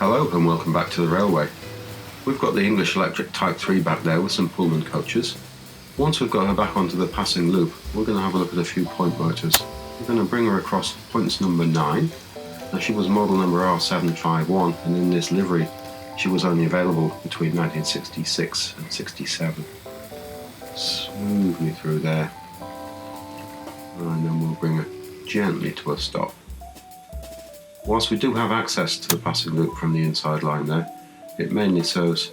Hello and welcome back to the railway. We've got the English Electric Type 3 back there with some Pullman coaches. Once we've got her back onto the passing loop, we're going to have a look at a few point motors. We're going to bring her across points number 9. Now she was model number R751, and in this livery she was only available between 1966 and 67. Smooth me through there, and then we'll bring her gently to a stop. Whilst we do have access to the passing loop from the inside line there, it mainly serves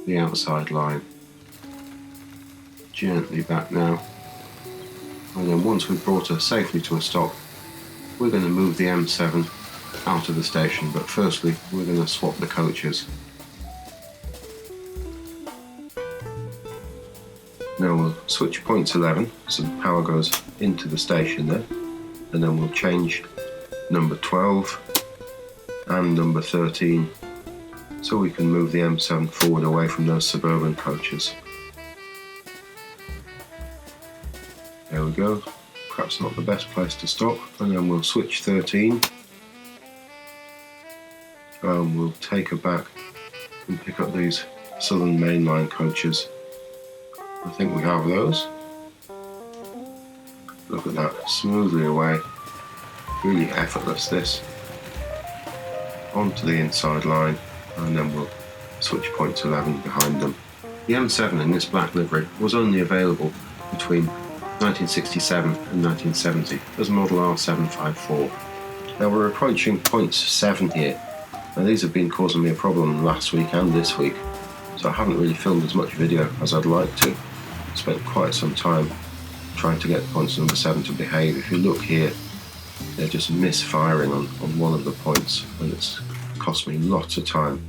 the outside line. Gently back now, and then once we've brought her safely to a stop, we're going to move the M7 out of the station, but firstly we're going to swap the coaches. Now we'll switch points 11 so the power goes into the station there, and then we'll change number 12 and number 13 so we can move the M7 forward away from those suburban coaches. There we go, perhaps not the best place to stop, and then we'll switch 13 and we'll take her back and pick up these Southern Main Line coaches. I think we have those. Look at that, smoothly away, really effortless this. Onto the inside line, and then we'll switch points 11 behind them. The M7 in this black livery was only available between 1967 and 1970 as model R754. Now we're approaching points 7 here, and these have been causing me a problem last week and this week, so I haven't really filmed as much video as I'd like to. I spent quite some time trying to get points number 7 to behave. If you look here, they're just misfiring on one of the points, and it's cost me lots of time.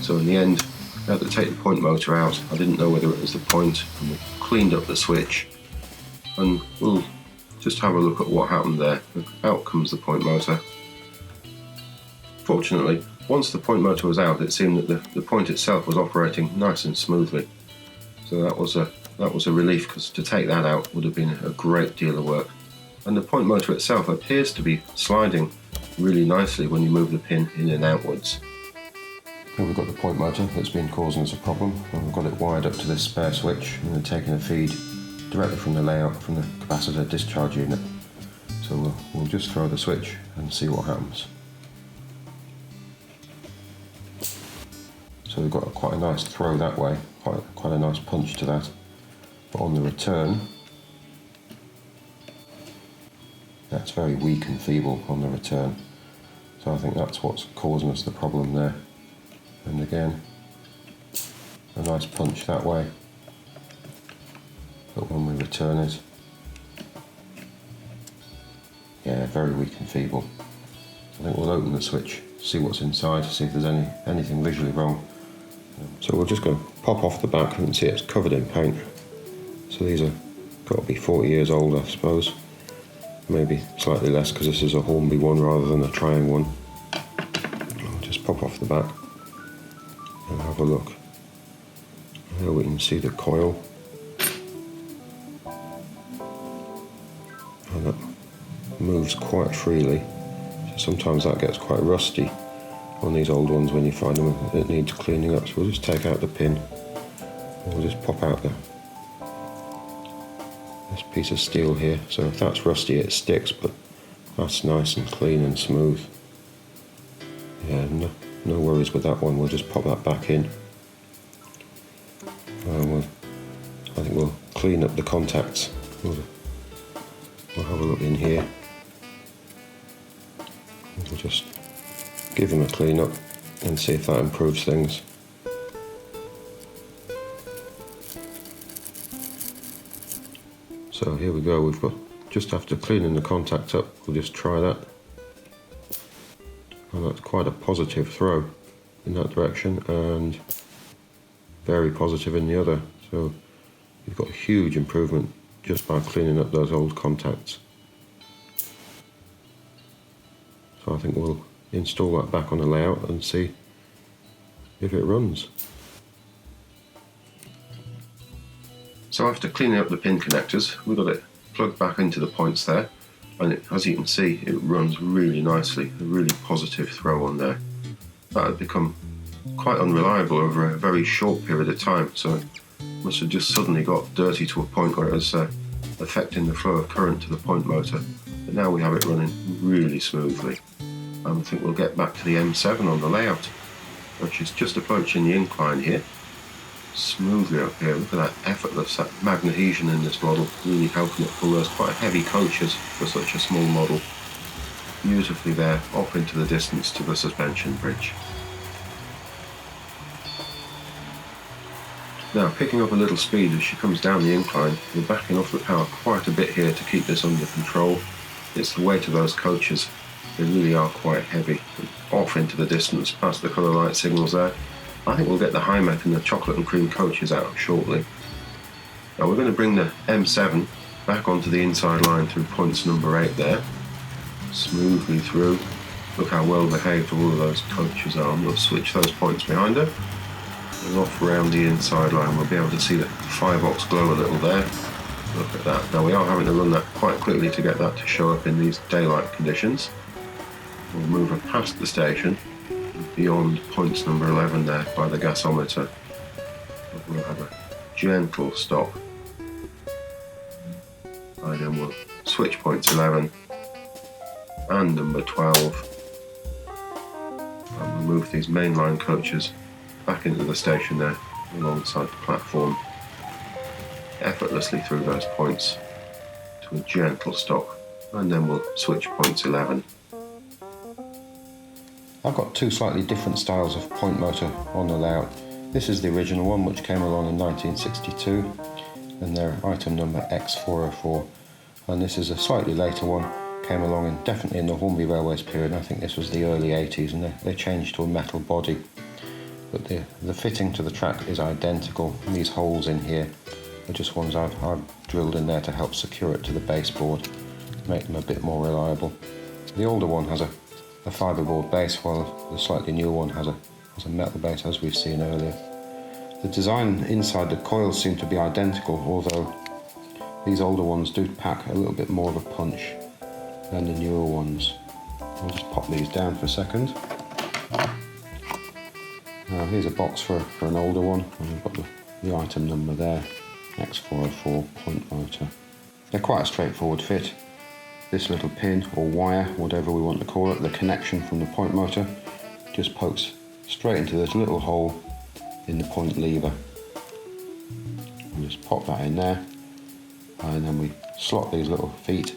So in the end, I had to take the point motor out. I didn't know whether it was the point, and we cleaned up the switch, and we'll just have a look at what happened there. Out comes the point motor. Fortunately, once the point motor was out, it seemed that the point itself was operating nice and smoothly. So that was a relief, because to take that out would have been a great deal of work. And the point motor itself appears to be sliding really nicely when you move the pin in and outwards. Here we've got the point motor that's been causing us a problem, and we've got it wired up to this spare switch and then taking a feed directly from the layout from the capacitor discharge unit. So we'll just throw the switch and see what happens. So we've got quite a nice throw that way, quite a nice punch to that. But on the return, that's very weak and feeble on the return. So I think that's what's causing us the problem there. And again, a nice punch that way. But when we return it, yeah, very weak and feeble. I think we'll open the switch, see what's inside, see if there's anything visually wrong. So we'll just go pop off the back and see it's covered in paint. So these are got to be 40 years old, I suppose. Maybe slightly less because this is a Hornby one rather than a Triang one. I'll just pop off the back and have a look. Here we can see the coil. And that moves quite freely. So sometimes that gets quite rusty on these old ones when you find them that needs cleaning up. So we'll just take out the pin. And we'll just pop out this piece of steel here. So if that's rusty it sticks, but that's nice and clean and smooth. Yeah, no worries with that one. We'll just pop that back in. And I think we'll clean up the contacts. We'll have a look in here. We'll just give them a clean up and see if that improves things. So here we go, we've got, just after cleaning the contact up, we'll just try that. And that's quite a positive throw in that direction, and very positive in the other. So you've got a huge improvement just by cleaning up those old contacts. So I think we'll install that back on the layout and see if it runs. So after cleaning up the pin connectors, we've got it plugged back into the points there, and as you can see, it runs really nicely, a really positive throw on there. that had become quite unreliable over a very short period of time, so it must have just suddenly got dirty to a point where it was affecting the flow of current to the point motor. But now we have it running really smoothly, and I think we'll get back to the M7 on the layout, which is just approaching the incline here, smoothly up here. Look at that effortless, that magnesium in this model, really helping it pull those quite heavy coaches for such a small model. Beautifully there, off into the distance to the suspension bridge. Now, picking up a little speed as she comes down the incline, we're backing off the power quite a bit here to keep this under control. It's the weight of those coaches, they really are quite heavy. Off into the distance, past the colour light signals there. I think we'll get the high-mech and the chocolate and cream coaches out shortly. Now we're going to bring the M7 back onto the inside line through points number 8 there. Smoothly through. Look how well behaved all of those coaches are. We'll switch those points behind her. And off around the inside line, we'll be able to see the 5-ox glow a little there. Look at that. Now we are having to run that quite quickly to get that to show up in these daylight conditions. We'll move her past the station, beyond points number 11 there by the gasometer. We'll have a gentle stop. And then we'll switch points 11 and number 12. And we'll move these mainline coaches back into the station there, alongside the platform, effortlessly through those points to a gentle stop, and then we'll switch points 11. I've got two slightly different styles of point motor on the layout. This is the original one, which came along in 1962, and they're item number X.404, and this is a slightly later one, came along in definitely in the Hornby Railways period. I think this was the early 80s, and they changed to a metal body. But the fitting to the track is identical. And these holes in here are just ones I've drilled in there to help secure it to the baseboard, make them a bit more reliable. The older one has a fiberboard base, while the slightly newer one has a metal base, as we've seen earlier. The design inside the coils seem to be identical, although these older ones do pack a little bit more of a punch than the newer ones. I'll just pop these down for a second. Now here's a box for an older one, and we've got the item number there, X.404 Point Motor. They're quite a straightforward fit. This little pin or wire, whatever we want to call it, the connection from the point motor, just pokes straight into this little hole in the point lever. We'll just pop that in there, and then we slot these little feet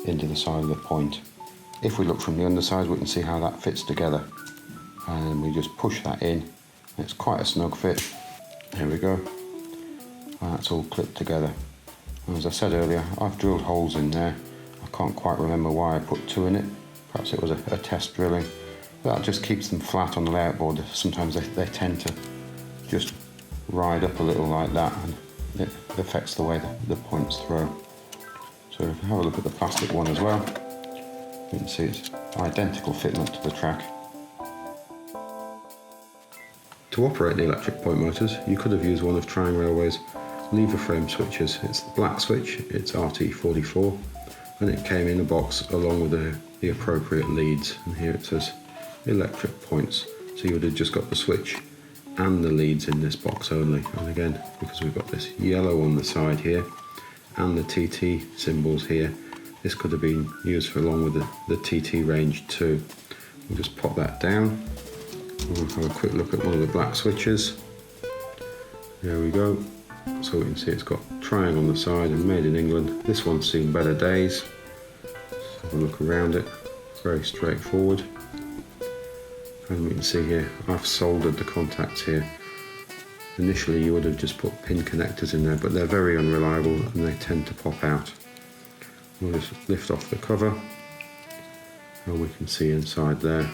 into the side of the point. If we look from the underside, we can see how that fits together, and we just push that in. It's quite a snug fit. There we go, and that's all clipped together. And as I said earlier, I've drilled holes in there. I can't quite remember why I put 2 in it. Perhaps it was a test drilling. But that just keeps them flat on the layout board. Sometimes they tend to just ride up a little like that, and it affects the way the points throw. So if you have a look at the plastic one as well, you can see it's identical fitment to the track. To operate the electric point motors, you could have used one of Triangle Railway's lever frame switches. It's the black switch, it's RT44, and it came in a box along with the appropriate leads, and here it says electric points. So you would have just got the switch and the leads in this box only. And again, because we've got this yellow on the side here and the TT symbols here, this could have been used for along with the TT range too. We'll just pop that down. We'll have a quick look at one of the black switches. There we go. So we can see it's got triangle on the side and made in England. This one's seen better days. Let's have a look around it. It's very straightforward. And we can see here, I've soldered the contacts here. Initially you would have just put pin connectors in there, but they're very unreliable and they tend to pop out. We'll just lift off the cover and we can see inside there.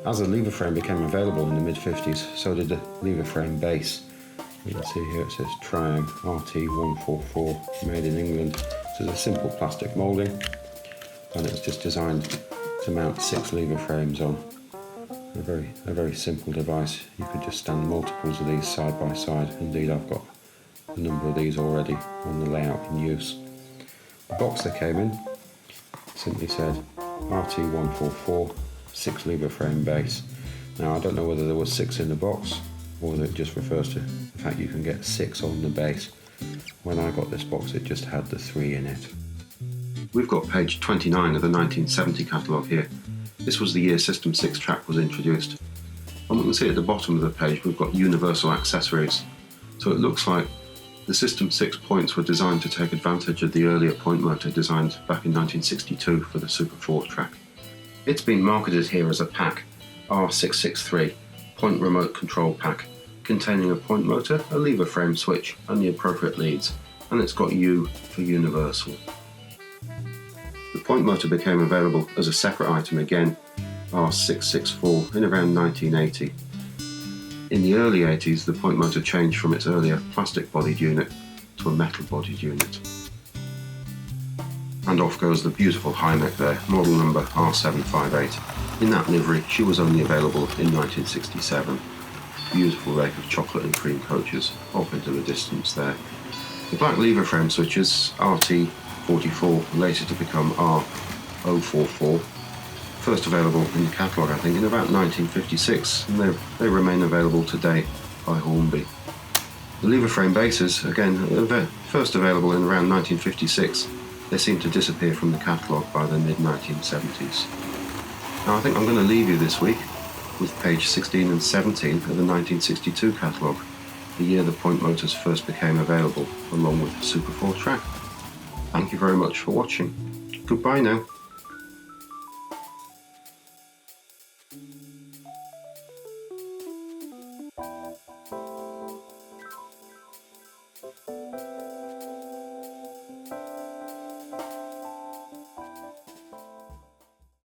As the lever frame became available in the mid-50s, so did the lever frame base. You can see here it says Triang RT144, made in England. So it's a simple plastic moulding, and it's just designed to mount 6 lever frames on. A very simple device. You could just stand multiples of these side by side. Indeed, I've got a number of these already on the layout in use. The box they came in simply said RT144 6 lever frame base. Now I don't know whether there was 6 in the box or whether it just refers to the fact you can get 6 on the base. When I got this box it just had the 3 in it. We've got page 29 of the 1970 catalogue here. This was the year System 6 track was introduced. And we can see at the bottom of the page we've got universal accessories. So it looks like the System 6 points were designed to take advantage of the earlier point motor designed back in 1962 for the Super 4 track. It's been marketed here as a pack, R663, Point Remote Control Pack, containing a point motor, a lever frame switch and the appropriate leads, and it's got U for universal. The point motor became available as a separate item again, R664, in around 1980. In the early 80s, the point motor changed from its earlier plastic-bodied unit to a metal-bodied unit. And off goes the beautiful high neck there, model number R758. In that livery, she was only available in 1967. Beautiful lake of chocolate and cream coaches off into the distance there. The black lever frame switches, RT44, later to become R044, first available in the catalogue I think in about 1956, and they remain available today by Hornby. The lever frame bases, again, first available in around 1956, they seem to disappear from the catalogue by the mid-1970s. Now I think I'm going to leave you this week with page 16 and 17 of the 1962 catalogue, the year the point motors first became available, along with the Super 4 track. Thank you very much for watching. Goodbye now.